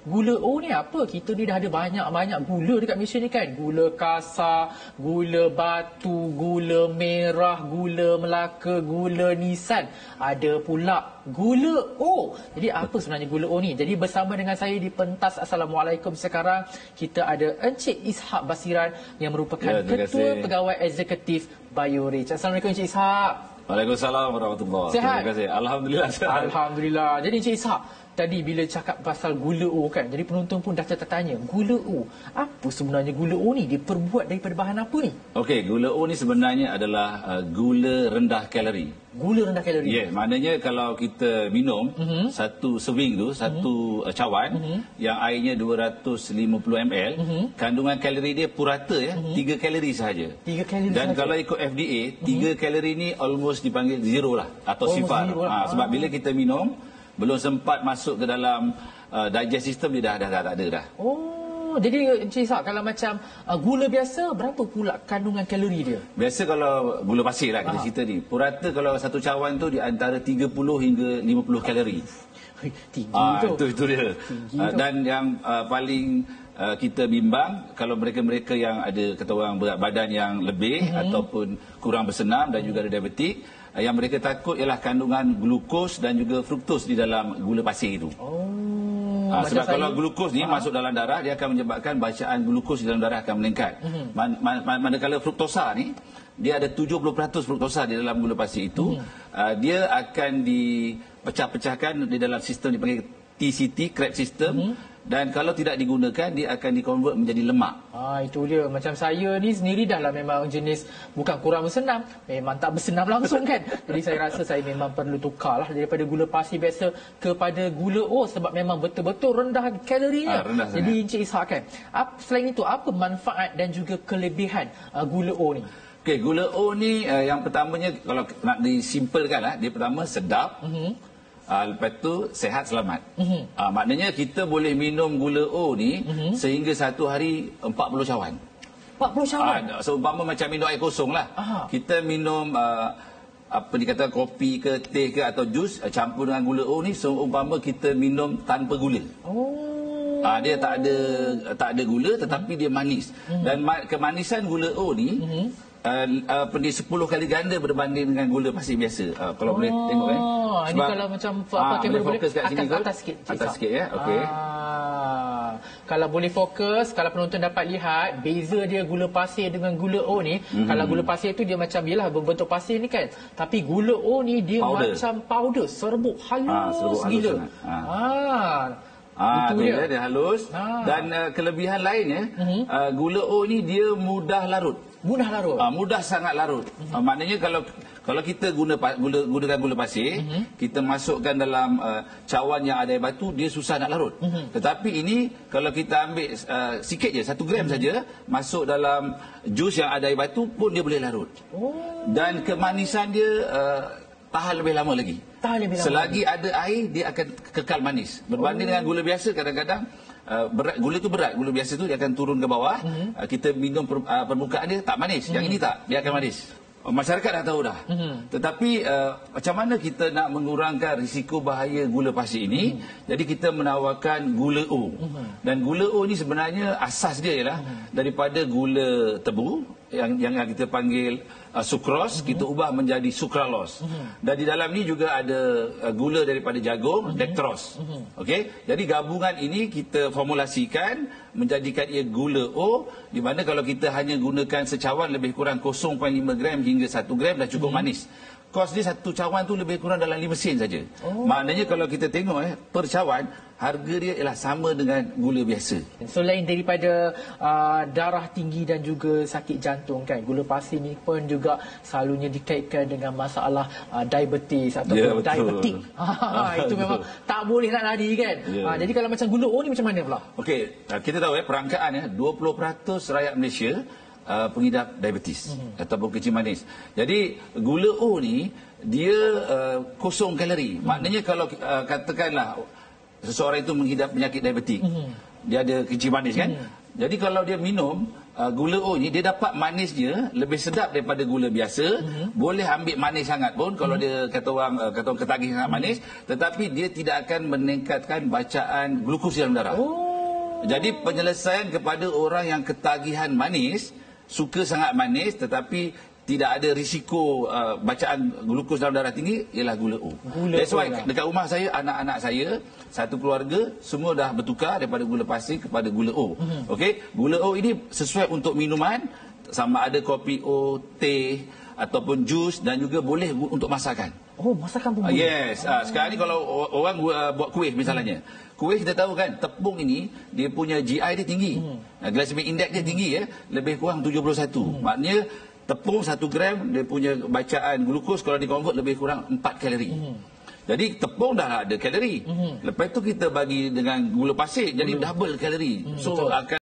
gula O ni apa? Kita ni dah ada banyak-banyak gula dekat Malaysia ni kan. Gula kasar, gula batu, gula merah, gula Melaka, gula nisan. Ada pula gula O. Jadi apa sebenarnya gula O ni? Jadi bersama dengan saya di pentas Assalamualaikum sekarang, kita ada Encik Ishak Basiran yang merupakan Ketua Pegawai Eksekutif BioRich. Assalamualaikum Encik Ishak. Waalaikumsalam warahmatullahi wabarakatuh. Sihat? Terima kasih. Alhamdulillah. Alhamdulillah. Jadi Encik Ishak, tadi bila cakap pasal gula O kan, jadi penonton pun dah tertanya, gula O, apa sebenarnya gula O ni? Dia perbuat daripada bahan apa ni? Okey, gula O ni sebenarnya adalah gula rendah kalori. Gula rendah kalori? Ya, maknanya kalau kita minum satu serving tu, satu cawan yang airnya 250 ml, kandungan kalori dia purata 3 kalori sahaja. 3 kalori dan sahaja. Kalau ikut FDA, 3 kalori ni almost dipanggil zero lah atau sifar. Sebab bila kita minum belum sempat masuk ke dalam digest system, dia dah tak ada dah. Oh, jadi Encik Ishak, kalau macam gula biasa, berapa pula kandungan kalori dia? Biasa kalau gula pasir lah kita cerita ni. Purata kalau satu cawan tu di antara 30 hingga 50 kalori. Tinggi tu. Itu dia. Dan yang paling kita bimbang kalau mereka-mereka yang ada kata orang berat badan yang lebih ataupun kurang bersenam dan juga ada diabetik, yang mereka takut ialah kandungan glukos dan juga fruktos di dalam gula pasir itu. Sebab kalau glukos ni masuk dalam darah, dia akan menyebabkan bacaan glukos di dalam darah akan meningkat. Manakala fruktosa ni, dia ada 70% fruktosa di dalam gula pasir itu. Dia akan dipecah-pecahkan di dalam sistem dipanggil TCT, Krebs system. Dan kalau tidak digunakan, dia akan dikonvert menjadi lemak. Itu dia. Macam saya ni sendiri dah lah memang jenis bukan kurang bersenam, memang tak bersenam langsung kan. Jadi saya rasa saya memang perlu tukarlah daripada gula pasir biasa kepada gula O, sebab memang betul-betul rendah kalorinya. Rendah sangat. Jadi Encik Ishak kan, selain itu apa manfaat dan juga kelebihan gula O ni? Okey, gula O ni yang pertamanya kalau nak disimpelkan lah, dia pertama sedap. Lepas tu sehat selamat. Maknanya kita boleh minum gula O ni sehingga satu hari 40 cawan. 40 cawan? Seumpama macam minum air kosong lah. Kita minum apa dikata kopi ke teh ke atau jus campur dengan gula O ni, seumpama kita minum tanpa gula. Dia tak ada gula tetapi dia manis. Dan kemanisan gula O ni 10 kali ganda berbanding dengan gula pasir biasa. Kalau boleh tengok ini kalau macam pakai boleh fokus kat sini atas sikit. Atas sikit ya. Okey. Kalau boleh fokus, kalau penonton dapat lihat beza dia gula pasir dengan gula O ni. Kalau gula pasir tu dia macam yalah berbentuk pasir ni kan. Tapi gula O ni dia powder. Macam powder, serbuk halus gila. Itu dia halus. Dan kelebihan lainnya, gula O ni dia mudah larut. Mudah larut. Mudah sangat larut. Maknanya kalau kita gunakan gula pasir, kita masukkan dalam cawan yang ada air batu, dia susah nak larut. Tetapi ini kalau kita ambil sikit je, 1 gram saja, masuk dalam jus yang ada air batu pun dia boleh larut. Dan kemanisan dia tahan lebih lama lagi. Selagi ada air, dia akan kekal manis. Berbanding dengan gula biasa, kadang-kadang gula tu berat. Gula biasa tu dia akan turun ke bawah. Kita minum permukaan dia tak manis. Yang ini tak, dia akan manis. Masyarakat dah tahu dah. Tetapi macam mana kita nak mengurangkan risiko bahaya gula pasir ini? Jadi kita menawarkan gula O. Dan gula O ni sebenarnya asas dia ialah daripada gula tebu yang kita panggil sukros, kita ubah menjadi sukralos. Dan di dalam ni juga ada gula daripada jagung, dextrose. Okey, jadi gabungan ini kita formulasikan menjadikan ia gula O, di mana kalau kita hanya gunakan secawan lebih kurang 0.5 gram hingga 1 gram dah cukup manis. Kos dia satu cawan tu lebih kurang dalam 5 sen saja. Maknanya kalau kita tengok per cawan, harga dia ialah sama dengan gula biasa. Selain daripada darah tinggi dan juga sakit jantung kan, gula pasir ni pun juga selalunya dikaitkan dengan masalah diabetes ataupun diabetik. Itu memang tak boleh nak lari kan. Jadi kalau macam gula O ni macam mana pula? Okey, kita tahu perangkaan 20% rakyat Malaysia pengidap diabetes ataupun kencing manis. Jadi gula O ni dia kosong kalori. Maknanya kalau katakanlah seseorang itu mengidap penyakit diabetik, dia ada kencing manis kan. Jadi kalau dia minum gula O ni, dia dapat manis dia lebih sedap daripada gula biasa. Boleh ambil manis sangat pun kalau dia kata orang ketagih sangat manis, tetapi dia tidak akan meningkatkan bacaan glukos dalam darah. Jadi penyelesaian kepada orang yang ketagihan manis, suka sangat manis tetapi tidak ada risiko bacaan glukos dalam darah tinggi, ialah gula O. That's why dekat rumah saya, anak-anak saya, satu keluarga semua dah bertukar daripada gula pasir kepada gula O. Okey, gula O ini sesuai untuk minuman, sama ada kopi O, teh ataupun jus, dan juga boleh untuk masakan. Oh, masakan pun boleh. Yes. Sekarang ni kalau orang buat kuih misalnya. Kuih kita tahu kan, tepung ini dia punya GI dia tinggi. Glycemic index dia tinggi ya, lebih kurang 71. Maknanya tepung 1 gram dia punya bacaan glukos kalau di-convert lebih kurang 4 kalori. Jadi tepung dah ada kalori. Lepas tu kita bagi dengan gula pasir, jadi double kalori. So akan